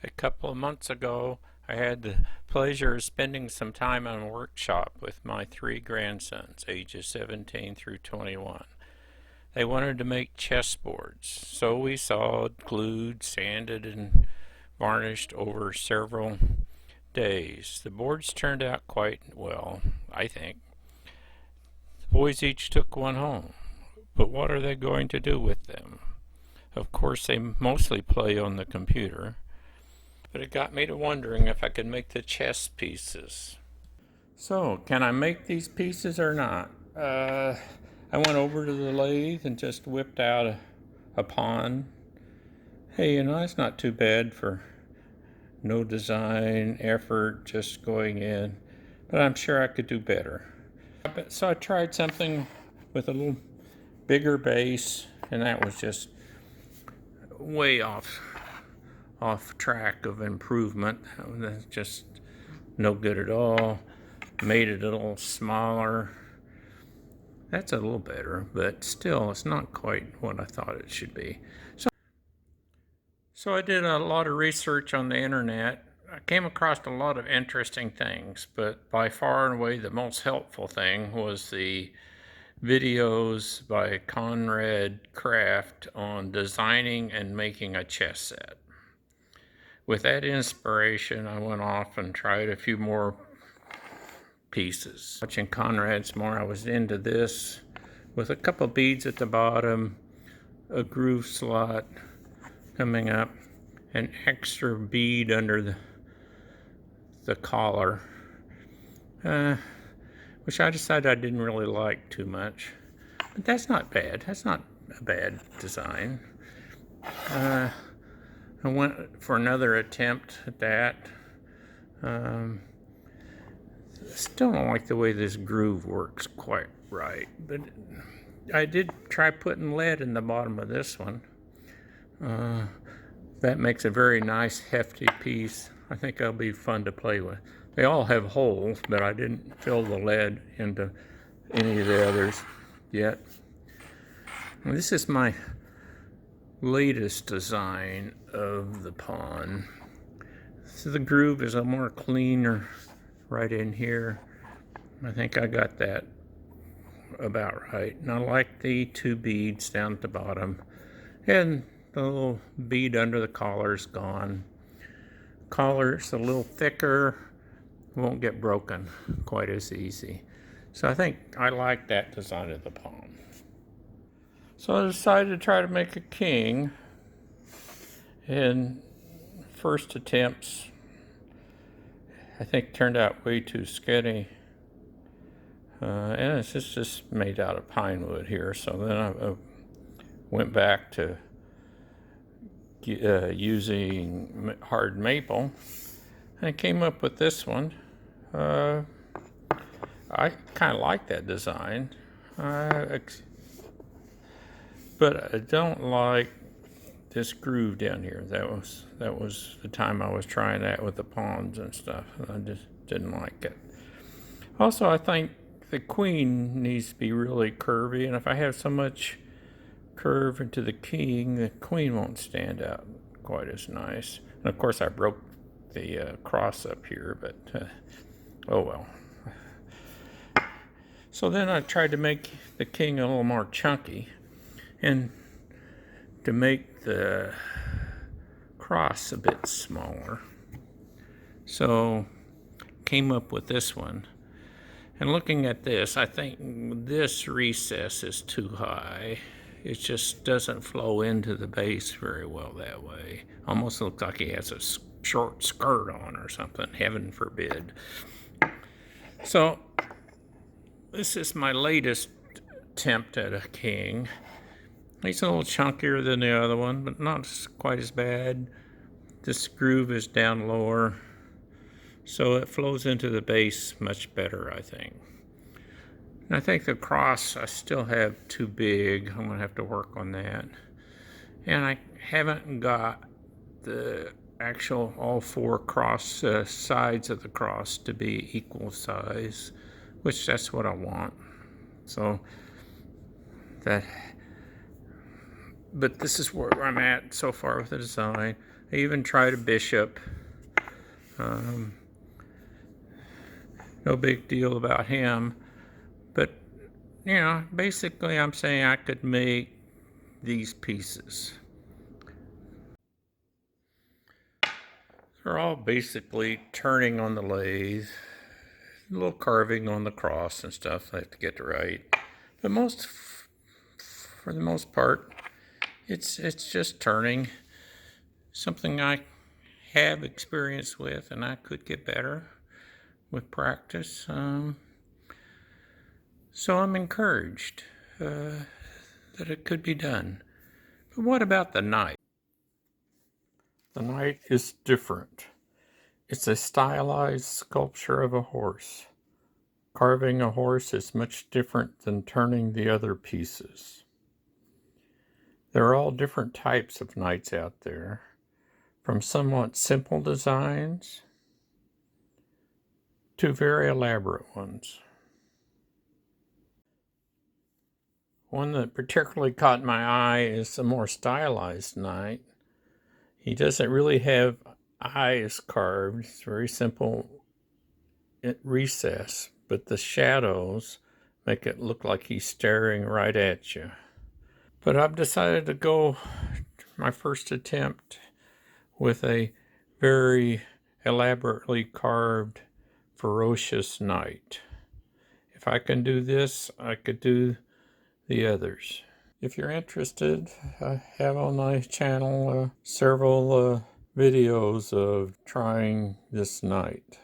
A couple of months ago, I had the pleasure of spending some time on a workshop with my three grandsons, ages 17 through 21. They wanted to make chessboards, so we sawed, glued, sanded, and varnished over several days. The boards turned out quite well, I think. The boys each took one home, but what are they going to do with them? Of course, they mostly play on the computer, but it got me to wondering if I could make the chess pieces. So, can I make these pieces or not? I went over to the lathe and just whipped out a pawn. Hey, that's not too bad for no design effort, just going in, but I'm sure I could do better. So I tried something with a little bigger base, and that was just way off track of improvement. That's just no good at all. Made it a little smaller. That's a little better, but still it's not quite what I thought it should be. So I did a lot of research on the internet. I came across a lot of interesting things, but by far and away the most helpful thing was the videos by Conrad Kraft on designing and making a chess set. With that inspiration, I went off and tried a few more pieces. Watching Conrad's more, I was into this with a couple beads at the bottom, a groove slot coming up, an extra bead under the collar, which I decided I didn't really like too much. But that's not bad. That's not a bad design. I went for another attempt at that. Still don't like the way this groove works quite right, but I did try putting lead in the bottom of this one. That makes a very nice hefty piece. I think that'll be fun to play with. They all have holes, but I didn't fill the lead into any of the others yet. And this is my latest design of the pawn. So the groove is a more cleaner right in here. I think I got that about right. And I like the two beads down at the bottom. And the little bead under the collar is gone. Collar's a little thicker, won't get broken quite as easy. So I think I like that design of the pawn. So I decided to try to make a king. And first attempts, I think, turned out way too skinny. And it's just made out of pine wood here. So then I went back to using hard maple. And I came up with this one. I kind of like that design. But I don't like this groove down here. That was the time I was trying that with the pawns and stuff. I just didn't like it. Also, I think the queen needs to be really curvy, and if I have so much curve into the king, the queen won't stand out quite as nice. And of course I broke the cross up here, but oh well. So then I tried to make the king a little more chunky, and to make the cross a bit smaller. So came up with this one. And looking at this, I think this recess is too high. It just doesn't flow into the base very well that way. Almost looks like he has a short skirt on or something, heaven forbid. So this is my latest attempt at a king. He's a little chunkier than the other one, but not quite as bad. This groove is down lower, so it flows into the base much better, I think. And I think the cross I still have too big. I'm gonna have to work on that. And I haven't got the actual all four cross sides of the cross to be equal size, which that's what I want. So that but this is where I'm at so far with the design. I even tried a bishop. No big deal about him, but you know, basically I'm saying I could make these pieces. They're all basically turning on the lathe, a little carving on the cross and stuff. I have to get it right, but for the most part, it's just turning. Something I have experience with, and I could get better with practice. So I'm encouraged that it could be done. But what about the knight? The knight is different. It's a stylized sculpture of a horse. Carving a horse is much different than turning the other pieces. There are all different types of knights out there, from somewhat simple designs to very elaborate ones. One that particularly caught my eye is the more stylized knight. He doesn't really have eyes carved. It's very simple recess, but the shadows make it look like he's staring right at you. But I've decided to go my first attempt with a very elaborately carved ferocious knight. If I can do this, I could do the others. If you're interested, I have on my channel several videos of trying this knight.